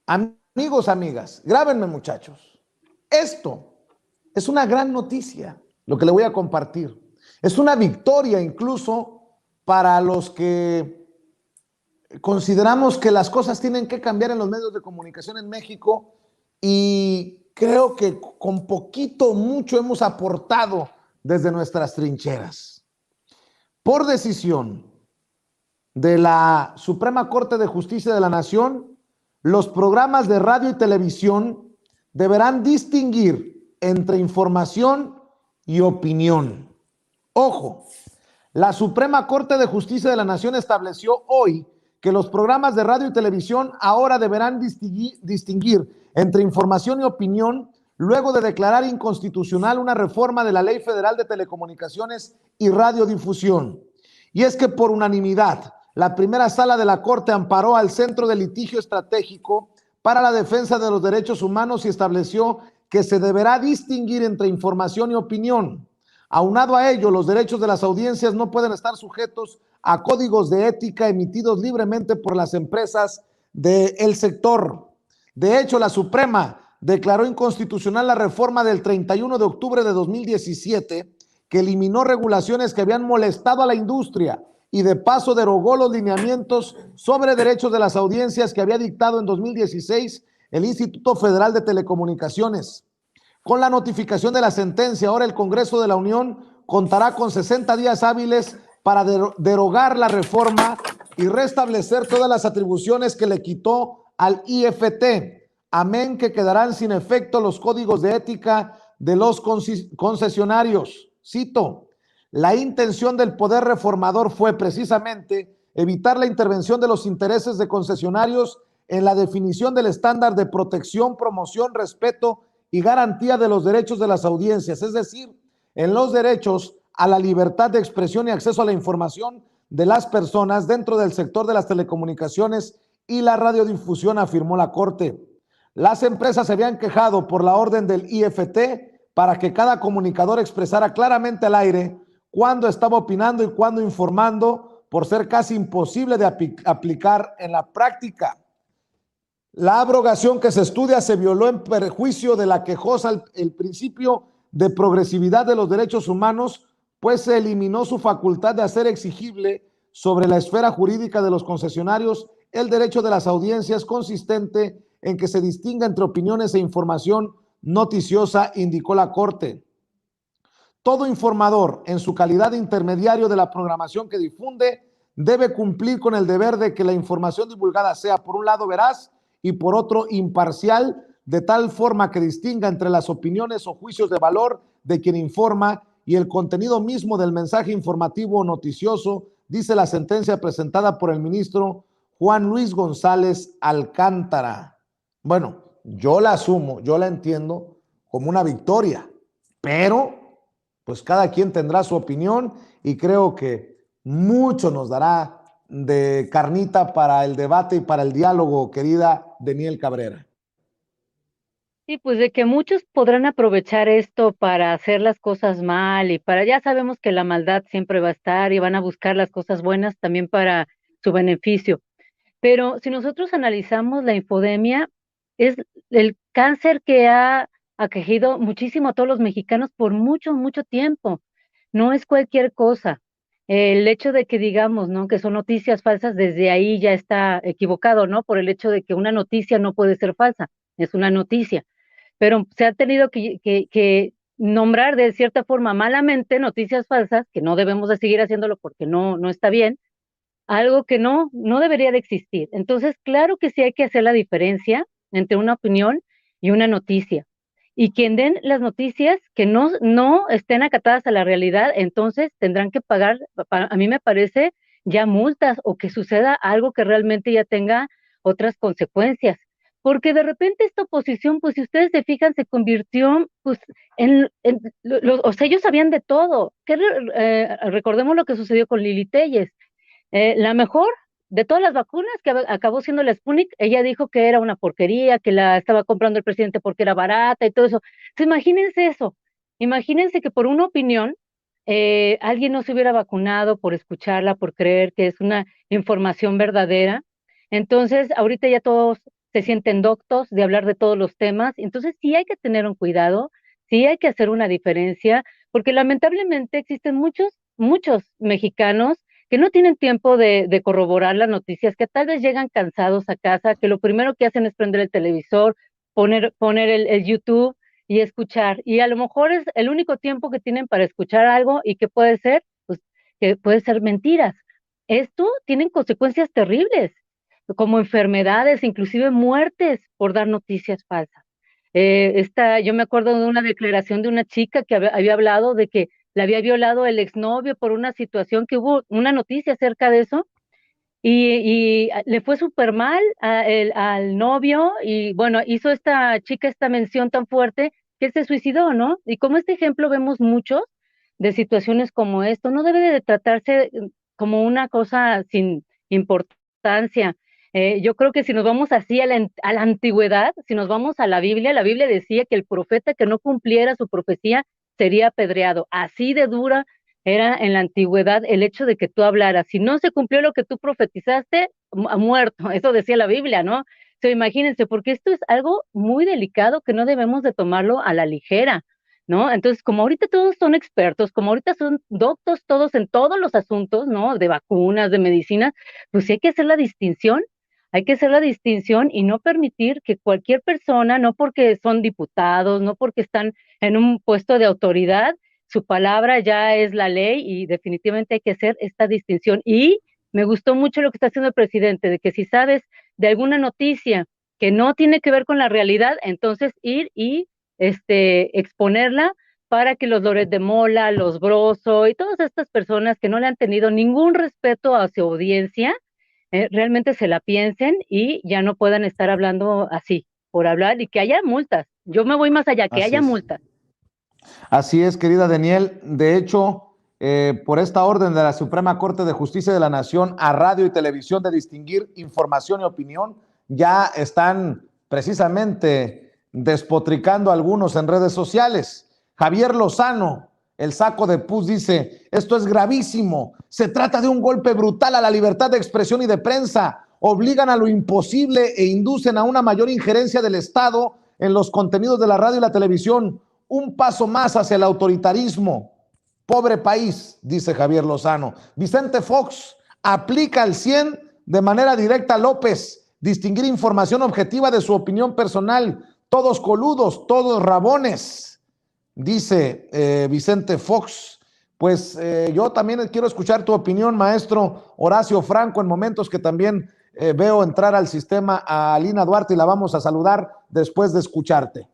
Amigos, amigas, grábenme muchachos. Esto es una gran noticia, lo que le voy a compartir. Es una victoria incluso para los que consideramos que las cosas tienen que cambiar en los medios de comunicación en México y creo que con poquito, mucho hemos aportado desde nuestras trincheras. Por decisión de la Suprema Corte de Justicia de la Nación, los programas de radio y televisión deberán distinguir entre información y opinión. Ojo, la Suprema Corte de Justicia de la Nación estableció hoy que los programas de radio y televisión ahora deberán distinguir entre información y opinión luego de declarar inconstitucional una reforma de la Ley Federal de Telecomunicaciones y Radiodifusión. Y es que por unanimidad, la primera sala de la Corte amparó al Centro de Litigio Estratégico para la Defensa de los Derechos Humanos y estableció que se deberá distinguir entre información y opinión. Aunado a ello, los derechos de las audiencias no pueden estar sujetos a códigos de ética emitidos libremente por las empresas del sector. De hecho, la Suprema declaró inconstitucional la reforma del 31 de octubre de 2017 que eliminó regulaciones que habían molestado a la industria y de paso derogó los lineamientos sobre derechos de las audiencias que había dictado en 2016 el Instituto Federal de Telecomunicaciones. Con la notificación de la sentencia, ahora el Congreso de la Unión contará con 60 días hábiles para derogar la reforma y restablecer todas las atribuciones que le quitó al IFT. Amén que quedarán sin efecto los códigos de ética de los concesionarios. Cito, la intención del poder reformador fue precisamente evitar la intervención de los intereses de concesionarios en la definición del estándar de protección, promoción, respeto y garantía de los derechos de las audiencias, es decir, en los derechos a la libertad de expresión y acceso a la información de las personas dentro del sector de las telecomunicaciones y la radiodifusión, afirmó la Corte. Las empresas se habían quejado por la orden del IFT para que cada comunicador expresara claramente al aire cuándo estaba opinando y cuándo informando, por ser casi imposible de aplicar en la práctica. La abrogación que se estudia se violó en perjuicio de la quejosa el principio de progresividad de los derechos humanos, pues se eliminó su facultad de hacer exigible sobre la esfera jurídica de los concesionarios el derecho de las audiencias consistente en que se distinga entre opiniones e información noticiosa, indicó la Corte. Todo informador, en su calidad de intermediario de la programación que difunde, debe cumplir con el deber de que la información divulgada sea, por un lado, veraz y por otro, imparcial, de tal forma que distinga entre las opiniones o juicios de valor de quien informa y el contenido mismo del mensaje informativo o noticioso, dice la sentencia presentada por el ministro Juan Luis González Alcántara. Bueno, yo la asumo, yo la entiendo como una victoria, pero pues cada quien tendrá su opinión y creo que mucho nos dará de carnita para el debate y para el diálogo, querida Daniel Cabrera. Sí, pues de que muchos podrán aprovechar esto para hacer las cosas mal y para, ya sabemos que la maldad siempre va a estar y van a buscar las cosas buenas también para su beneficio. Pero si nosotros analizamos la infodemia, es el cáncer que ha aquejido muchísimo a todos los mexicanos por mucho, mucho tiempo. No es cualquier cosa. El hecho de que digamos, ¿no? Que son noticias falsas, desde ahí ya está equivocado, ¿no? Por el hecho de que una noticia no puede ser falsa, es una noticia. Pero se ha tenido que nombrar de cierta forma malamente noticias falsas, que no debemos de seguir haciéndolo porque no está bien, algo que no debería de existir. Entonces, claro que sí hay que hacer la diferencia entre una opinión y una noticia. Y quien den las noticias que no estén acatadas a la realidad, entonces tendrán que pagar, a mí me parece, ya multas o que suceda algo que realmente ya tenga otras consecuencias. Porque de repente esta oposición, pues si ustedes se fijan, se convirtió pues o sea, ellos sabían de todo. Recordemos lo que sucedió con Lili Telles, la mejor de todas las vacunas que acabó siendo la Sputnik, ella dijo que era una porquería, que la estaba comprando el presidente porque era barata y todo eso. Entonces, imagínense eso. Imagínense que por una opinión alguien no se hubiera vacunado por escucharla, por creer que es una información verdadera. Entonces, ahorita ya todos se sienten doctos de hablar de todos los temas. Entonces sí hay que tener un cuidado, sí hay que hacer una diferencia, porque lamentablemente existen muchos mexicanos que no tienen tiempo de corroborar las noticias, que tal vez llegan cansados a casa, que lo primero que hacen es prender el televisor, poner el YouTube y escuchar. Y a lo mejor es el único tiempo que tienen para escuchar algo y que puede ser, pues, que puede ser mentiras. Esto tiene consecuencias terribles, como enfermedades, inclusive muertes por dar noticias falsas. Yo me acuerdo de una declaración de una chica que había hablado de que le había violado el exnovio por una situación que hubo, una noticia acerca de eso, y le fue súper mal al novio, y bueno, hizo esta chica esta mención tan fuerte que él se suicidó, ¿no? Y como este ejemplo vemos muchos de situaciones como esto, no debe de tratarse como una cosa sin importancia. Yo creo que si nos vamos así a la antigüedad, si nos vamos a la Biblia decía que el profeta que no cumpliera su profecía sería apedreado. Así de dura era en la antigüedad el hecho de que tú hablaras. Si no se cumplió lo que tú profetizaste, ha muerto. Eso decía la Biblia, ¿no? Imagínense, porque esto es algo muy delicado que no debemos de tomarlo a la ligera, ¿no? Entonces, como ahorita todos son expertos, como ahorita son doctos todos en todos los asuntos, ¿no? De vacunas, de medicinas, pues sí hay que hacer la distinción. Hay que hacer la distinción y no permitir que cualquier persona, no porque son diputados, no porque están en un puesto de autoridad, su palabra ya es la ley, y definitivamente hay que hacer esta distinción. Y me gustó mucho lo que está haciendo el presidente, de que si sabes de alguna noticia que no tiene que ver con la realidad, entonces ir y exponerla para que los Loret de Mola, los Broso y todas estas personas que no le han tenido ningún respeto a su audiencia, realmente se la piensen y ya no puedan estar hablando así, por hablar, y que haya multas. Yo me voy más allá, que Así haya es. multas. Así es, querida Daniel. De hecho, por esta orden de la Suprema Corte de Justicia de la Nación a radio y televisión de distinguir información y opinión, ya están precisamente despotricando algunos en redes sociales. Javier Lozano, el saco de pus, dice: esto es gravísimo, se trata de un golpe brutal a la libertad de expresión y de prensa, obligan a lo imposible e inducen a una mayor injerencia del Estado en los contenidos de la radio y la televisión. Un paso más hacia el autoritarismo. Pobre país, dice Javier Lozano. Vicente Fox, aplica al 100 de manera directa a López, distinguir información objetiva de su opinión personal. Todos coludos, todos rabones, dice Vicente Fox. Pues yo también quiero escuchar tu opinión, maestro Horacio Franco, en momentos que también veo entrar al sistema a Alina Duarte y la vamos a saludar después de escucharte.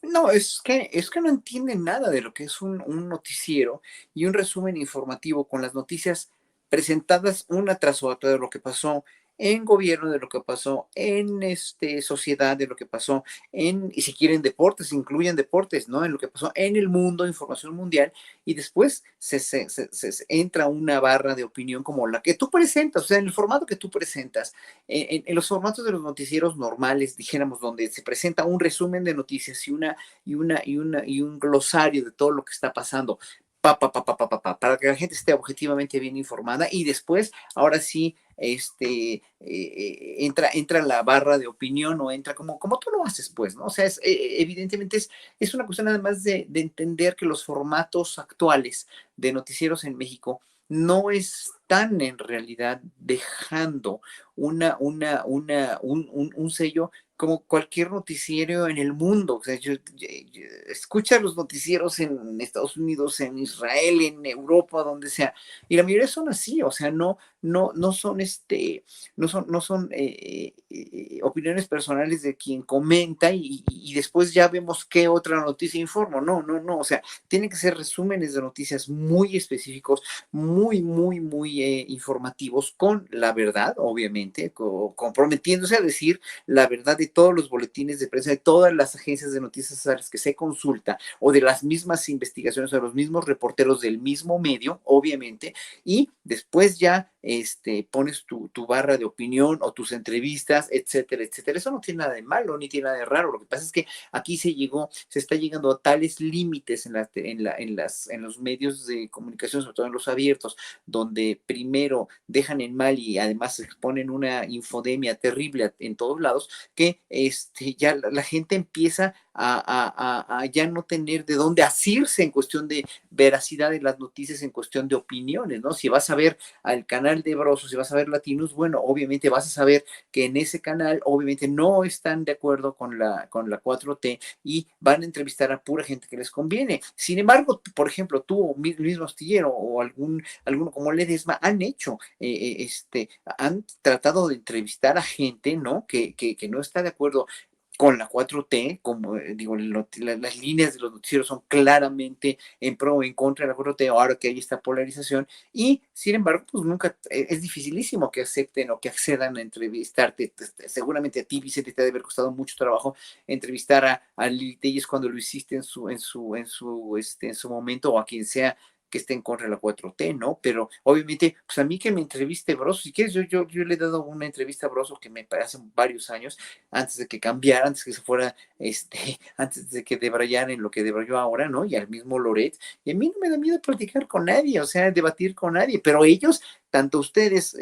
No, es que no entienden nada de lo que es un noticiero y un resumen informativo con las noticias presentadas una tras otra de lo que pasó en gobierno, de lo que pasó en sociedad, de lo que pasó y si quieren deportes, incluyen deportes, ¿no? En lo que pasó en el mundo, información mundial, y después se entra una barra de opinión como la que tú presentas, o sea, en el formato que tú presentas, en los formatos de los noticieros normales, dijéramos, donde se presenta un resumen de noticias y un glosario de todo lo que está pasando, para que la gente esté objetivamente bien informada, y después, ahora sí, entra la barra de opinión, o entra como tú lo haces, pues, ¿no? O sea, evidentemente es una cuestión además de entender que los formatos actuales de noticieros en México no están en realidad dejando un sello como cualquier noticiero en el mundo. O sea, escucha los noticieros en Estados Unidos, en Israel, en Europa, donde sea, y la mayoría son así. O sea, no son opiniones personales de quien comenta, y después ya vemos qué otra noticia informa. No, o sea, tienen que ser resúmenes de noticias muy específicos, muy informativos, con la verdad, obviamente, comprometiéndose a decir la verdad de todos los boletines de prensa, de todas las agencias de noticias a las que se consulta, o de las mismas investigaciones, o de los mismos reporteros del mismo medio, obviamente, y después ya pones tu barra de opinión o tus entrevistas, etcétera, etcétera. Eso no tiene nada de malo, ni tiene nada de raro. Lo que pasa es que aquí se está llegando a tales límites en los medios de comunicación, sobre todo en los abiertos, donde primero dejan en mal y además exponen una infodemia terrible en todos lados, que ya la gente empieza a ya no tener de dónde asirse en cuestión de veracidad de las noticias, en cuestión de opiniones, ¿no? Si vas a ver al canal de Broso, si vas a ver Latinus, bueno, obviamente vas a saber que en ese canal obviamente no están de acuerdo con la 4T y van a entrevistar a pura gente que les conviene. Sin embargo, por ejemplo, tú, Luis Mastillero o alguno como Ledesma han tratado de entrevistar a gente, ¿no? Que no está de acuerdo con la 4T, como digo, las líneas de los noticieros son claramente en pro o en contra de la 4T, ahora que hay esta polarización, y sin embargo, pues nunca, es dificilísimo que acepten o que accedan a entrevistarte. Seguramente a ti, Vicente, te ha de haber costado mucho trabajo entrevistar a Lili Telles cuando lo hiciste en su momento, o a quien sea que esté en contra de la 4T, ¿no? Pero obviamente, pues a mí que me entreviste Broso, si quieres, yo le he dado una entrevista a Broso que me parece varios años, antes de que cambiara, antes que se fuera, antes de que debrayara en lo que debrayó ahora, ¿no? Y al mismo Loret, y a mí no me da miedo platicar con nadie, o sea, debatir con nadie, pero ellos, tanto ustedes,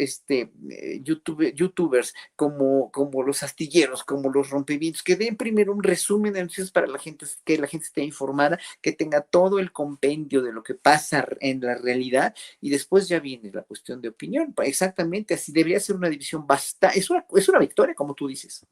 youtubers, como los astilleros, como los rompevientos, que den primero un resumen de noticias para la gente, que la gente esté informada, que tenga todo el compendio de lo que pasa en la realidad, y después ya viene la cuestión de opinión. Exactamente, así debería ser una división bastante, es una victoria, como tú dices.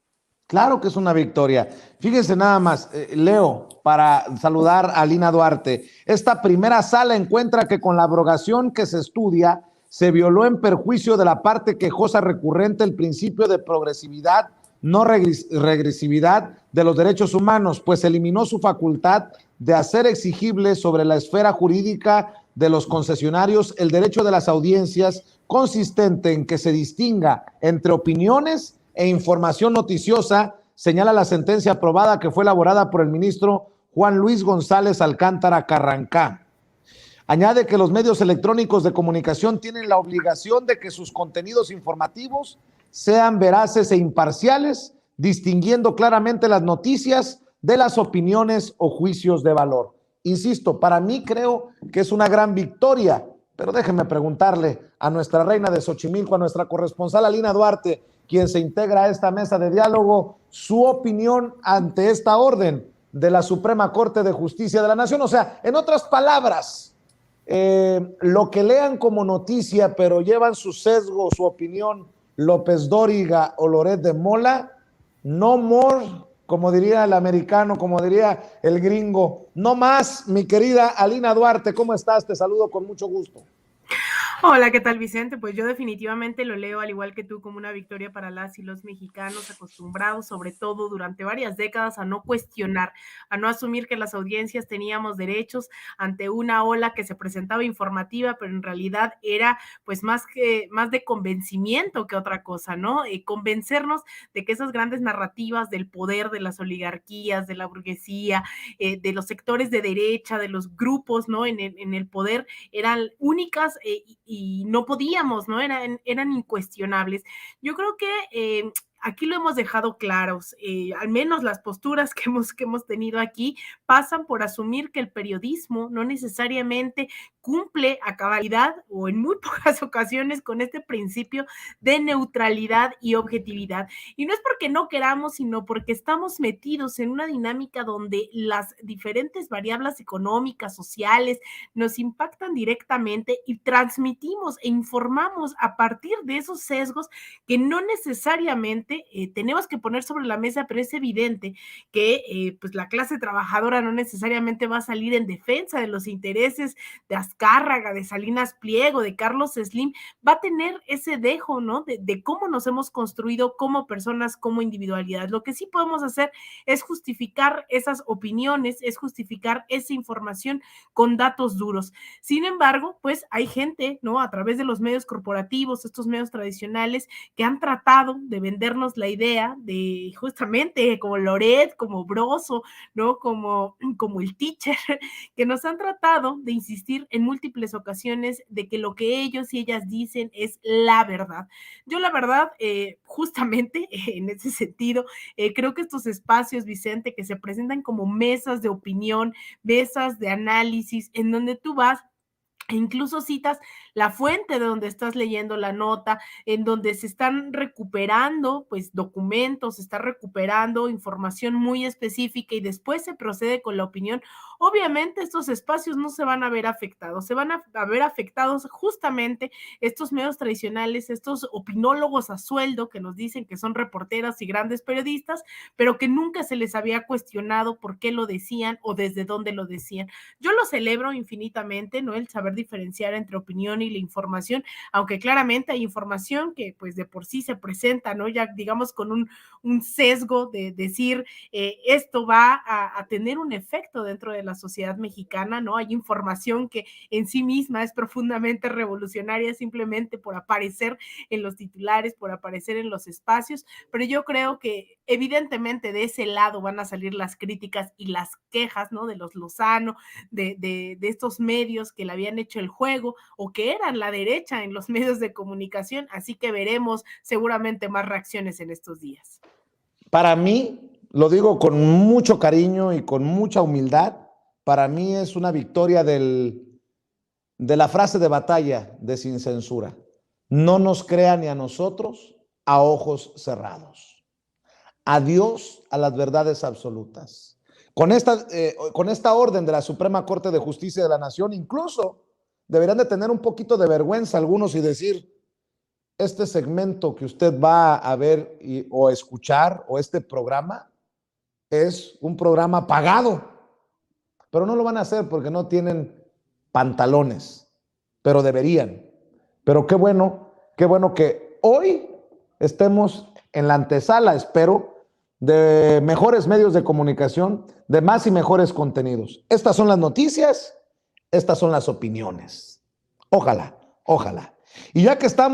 Claro que es una victoria. Fíjense nada más, Leo, para saludar a Lina Duarte. Esta primera sala encuentra que con la abrogación que se estudia, se violó en perjuicio de la parte quejosa recurrente el principio de progresividad, no regresividad de los derechos humanos, pues eliminó su facultad de hacer exigible sobre la esfera jurídica de los concesionarios el derecho de las audiencias, consistente en que se distinga entre opiniones e información noticiosa, señala la sentencia aprobada que fue elaborada por el ministro Juan Luis González Alcántara Carrancá. Añade que los medios electrónicos de comunicación tienen la obligación de que sus contenidos informativos sean veraces e imparciales, distinguiendo claramente las noticias de las opiniones o juicios de valor. Insisto, para mí creo que es una gran victoria, pero déjenme preguntarle a nuestra reina de Xochimilco, a nuestra corresponsal Alina Duarte, quien se integra a esta mesa de diálogo, su opinión ante esta orden de la Suprema Corte de Justicia de la Nación. O sea, en otras palabras, lo que lean como noticia, pero llevan su sesgo, su opinión, López Dóriga o Loret de Mola, no more, como diría el americano, como diría el gringo, no más. Mi querida Alina Duarte, ¿cómo estás? Te saludo con mucho gusto. Hola, ¿qué tal, Vicente? Pues yo definitivamente lo leo, al igual que tú, como una victoria para las y los mexicanos, acostumbrados, sobre todo durante varias décadas, a no cuestionar, a no asumir que las audiencias teníamos derechos ante una ola que se presentaba informativa, pero en realidad era pues más de convencimiento que otra cosa, ¿no? Convencernos de que esas grandes narrativas del poder, de las oligarquías, de la burguesía, de los sectores de derecha, de los grupos, ¿no? En el poder, eran únicas y no podíamos, ¿no? Eran incuestionables. Yo creo que aquí lo hemos dejado claros, al menos las posturas que hemos tenido aquí pasan por asumir que el periodismo no necesariamente cumple a cabalidad o en muy pocas ocasiones con este principio de neutralidad y objetividad. Y no es porque no queramos, sino porque estamos metidos en una dinámica donde las diferentes variables económicas, sociales, nos impactan directamente y transmitimos e informamos a partir de esos sesgos que no necesariamente tenemos que poner sobre la mesa, pero es evidente que pues la clase trabajadora no necesariamente va a salir en defensa de los intereses de Azcárraga, de Salinas Pliego, de Carlos Slim, va a tener ese dejo, ¿no? De cómo nos hemos construido como personas, como individualidades. Lo que sí podemos hacer es justificar esas opiniones, es justificar esa información con datos duros. Sin embargo, pues hay gente, ¿no? A través de los medios corporativos, estos medios tradicionales, que han tratado de vendernos vendernos la idea de justamente como Loret, como Broso, ¿no? Como el teacher, que nos han tratado de insistir en múltiples ocasiones de que lo que ellos y ellas dicen es la verdad. Yo la verdad, justamente en ese sentido, creo que estos espacios, Vicente, que se presentan como mesas de opinión, mesas de análisis, en donde tú vas e incluso citas la fuente de donde estás leyendo la nota, en donde se están recuperando pues documentos, se está recuperando información muy específica y después se procede con la opinión. Obviamente estos espacios no se van a ver afectados, se van a ver afectados justamente estos medios tradicionales, estos opinólogos a sueldo que nos dicen que son reporteras y grandes periodistas, pero que nunca se les había cuestionado por qué lo decían o desde dónde lo decían. Yo lo celebro infinitamente, ¿no? El saber diferenciar entre opinión y la información, aunque claramente hay información que pues de por sí se presenta, ¿no? Ya digamos con un sesgo de decir esto va a tener un efecto dentro de la sociedad mexicana, ¿no? Hay información que en sí misma es profundamente revolucionaria simplemente por aparecer en los titulares, por aparecer en los espacios, pero yo creo que evidentemente de ese lado van a salir las críticas y las quejas, ¿no? De los Lozano, de estos medios que le habían hecho el juego o que eran la derecha en los medios de comunicación, así que veremos seguramente más reacciones en estos días. Para mí, lo digo con mucho cariño y con mucha humildad, para mí es una victoria de la frase de batalla de Sin Censura. No nos crea ni a nosotros a ojos cerrados. Adiós a las verdades absolutas. Con esta orden de la Suprema Corte de Justicia de la Nación, incluso deberían de tener un poquito de vergüenza algunos y decir, este segmento que usted va a ver o escuchar, o este programa, es un programa pagado, pero no lo van a hacer porque no tienen pantalones, pero deberían. Pero qué bueno que hoy estemos en la antesala, espero, de mejores medios de comunicación, de más y mejores contenidos. Estas son las noticias, estas son las opiniones. Ojalá. Y ya que estamos